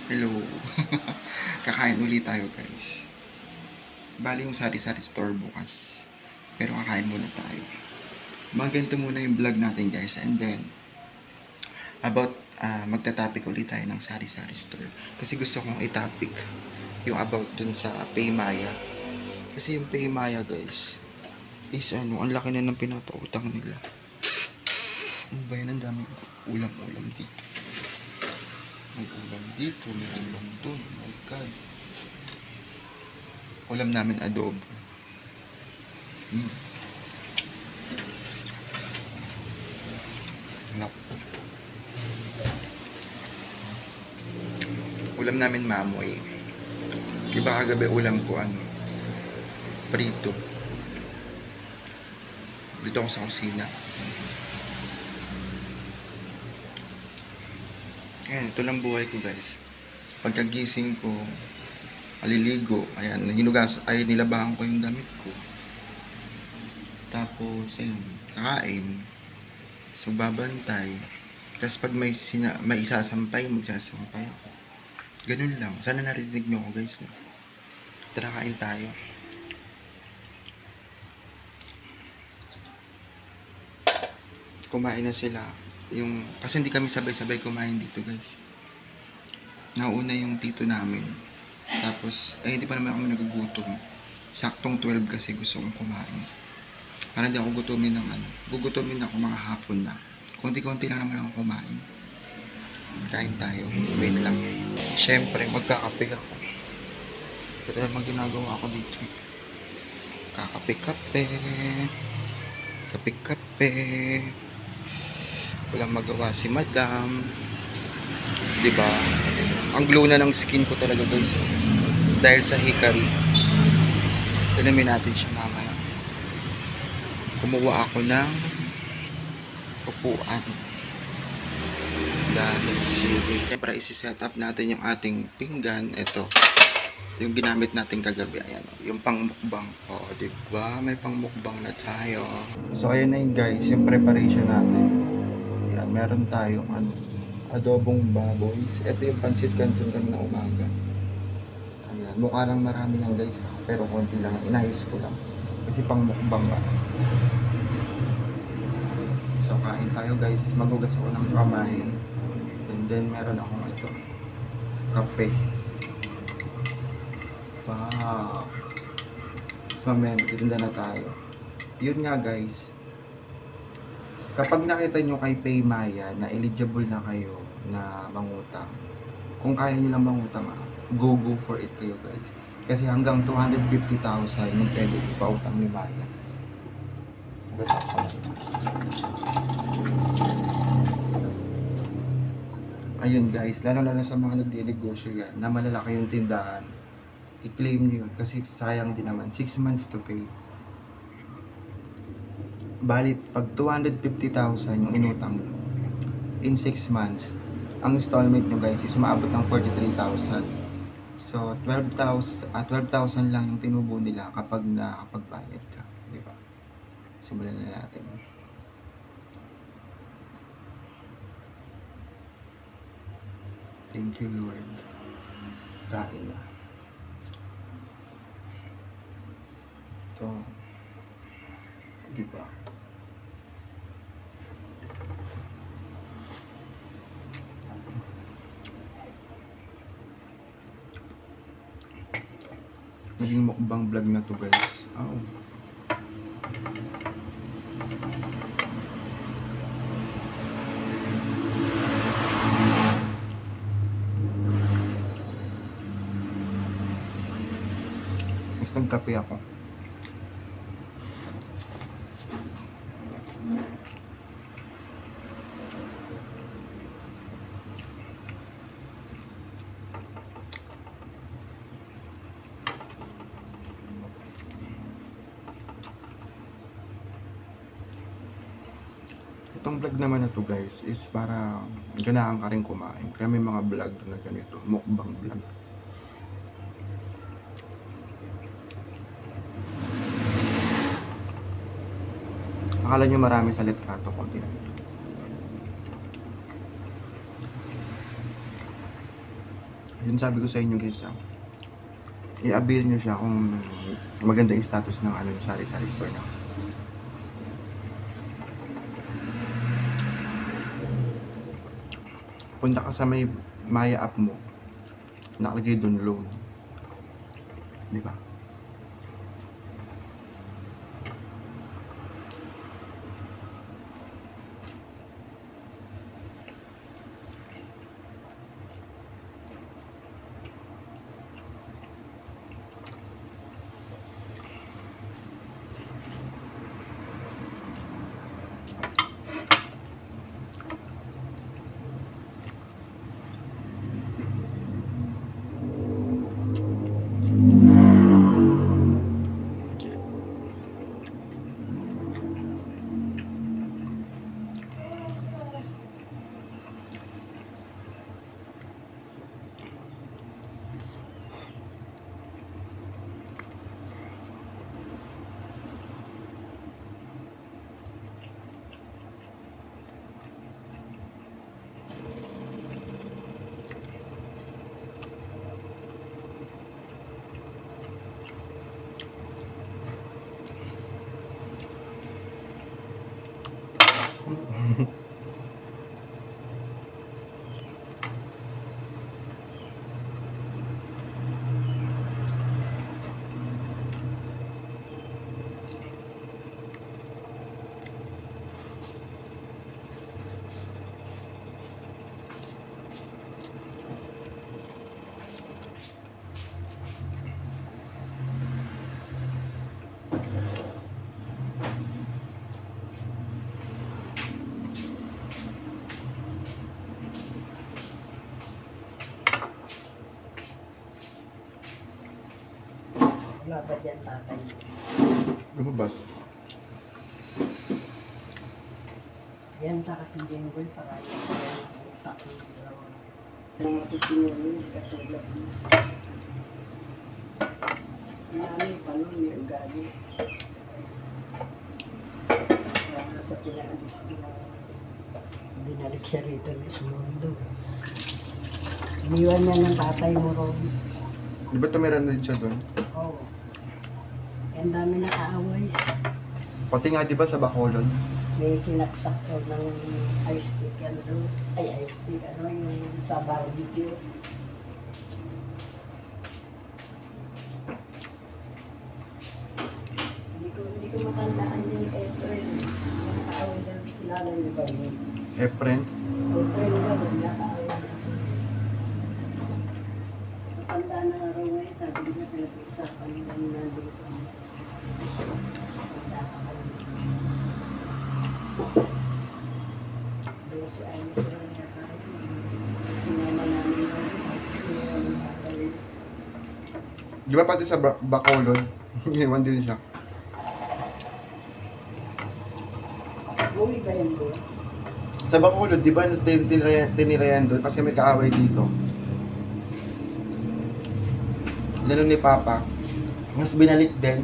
Hello. Kakain ulit tayo guys. Bali yung sari-sari store bukas. Pero kakain muna tayo. Mga ganito muna yung vlog natin guys. And then, about magta-topic ulit tayo ng sari-sari store. Kasi gusto kong i-topic yung about dun sa Paymaya. Kasi yung Paymaya guys, is ang laki na ng pinapautang nila. Ano ba yan? Ang daming ulam-ulam dito. May ulam dito, may ulam dun. Oh my God. Ulam namin adobo. Naku. Ulam namin mamoy. Diba kagabi ulam ko prito. Dito ako sa kusina. Ayan, ito lang buhay ko guys. Pagkagising ko, maliligo, ayan, nilabahan ko yung damit ko. Tapos, ayun, kakain. So, babantay. Tapos pag may isasampay, magsasampay ako. Ganun lang. Sana narinig nyo ako guys. No? Tara, kain tayo. Kumain na sila. Kasi hindi kami sabay-sabay kumain dito guys. Nauna yung tito namin. Tapos, hindi pa naman kami nagugutom. Saktong 12 kasi gusto kong kumain. Para hindi ako gugutomin gugutomin ako mga hapon na. Konti-konti lang naman ako kumain. Kain tayo. Wait lang. Siyempre, magkakape ako. Ito naman ginagawa ko dito. Kakape-kape. Kape-kape. Walang magawa si madam. Diba? Ang glow na ng skin ko talaga guys. Dahil sa hikari. Tinamin natin siya mamaya. Kumuha ako ng upuan. Dahil siyempre isi-set up natin yung ating pinggan. Ito. Yung ginamit natin kagabi. Ayan. Yung pangmukbang. O, diba? May pangmukbang na tayo. So, ayan na yun guys. Yung preparation natin. Ayan. Meron tayong adobong baboy. Ito yung pancit canton kanina umaga. Ayan. Mukha lang marami yan guys. Pero konti lang. Inayos ko lang. Kasi pangmukbang ba. So, kain tayo guys. Magugas ako ng kamay. And then, meron akong ito. Kape. Wow. Tapos mamaya, titinda na tayo. Yun nga guys. Kapag nakita nyo kay Paymaya na eligible na kayo na mangutang, kung kaya nyo lang mangutang, go for it kayo guys. Kasi hanggang 250,000 yung pwede ipautang ni Maya. Ayun guys, lalo sa mga nagdi-negosyo yan, na malalaki yung tindahan, i-claim nyo yun kasi sayang din naman, 6 months to pay. Balit, pag 250,000 yung inutang nyo, in 6 months, ang installment nyo guys is umaabot ng 43,000. So, 12,000 lang yung tinubo nila kapag nakapagbayad ka. Diba? Simulan na natin. Thank you, Lord. Kain na. Ito. Diba? Maging mukbang vlog na to guys. Oh. Mas nagkape ako. Itong vlog naman na to guys is para ganahan ka rin kumain. Kaya may mga vlog na ganito, mukbang vlog. Akala nyo marami sa litrato, konti lang ito. Yun sabi ko sa inyo guys, i-avail nyo siya kung maganda yung status ng ano, yung sari-sari store na. Punta ka sa may Maya app mo, nakalagay doon loan. Di ba? Wala ba dyan tatay? Lumabas. Yan ta kasi Jenggoy para yung utak ng dalawa. Ang matutuloy, katulad mo. Nanay pa nun, may ugali. Kaya nasa pinaalis nila, binalik siya rito ni Sumundo. Iniwan niya ng tatay mo ron. Di ba tumira na din siya doon? Oo. Ang dami nakaaway. Pati nga di ba sa Bacolod? May sinaksak ko ng ice pick, ano doon. Ay, ice pick, ano yung sa barbecue. Hindi ko matandaan yung Efren. Nakaaway lang, kilala niyo ba yun? Efren? Efren ba, nakaaway. Matanda na araw ngayon, sabi nila, pinag-uusapan nila yung nandito. Matanda sa kanila. 12 anos na niya tayo. Sinama namin yun. Sinama ng tatay. Di ba pati sa Bacolod? Iwan din siya. Uli ba yun doon? Sa Bacolod, di ba tinirayan doon kasi may kaaway dito? Lalo ni Papa, mas binalik din.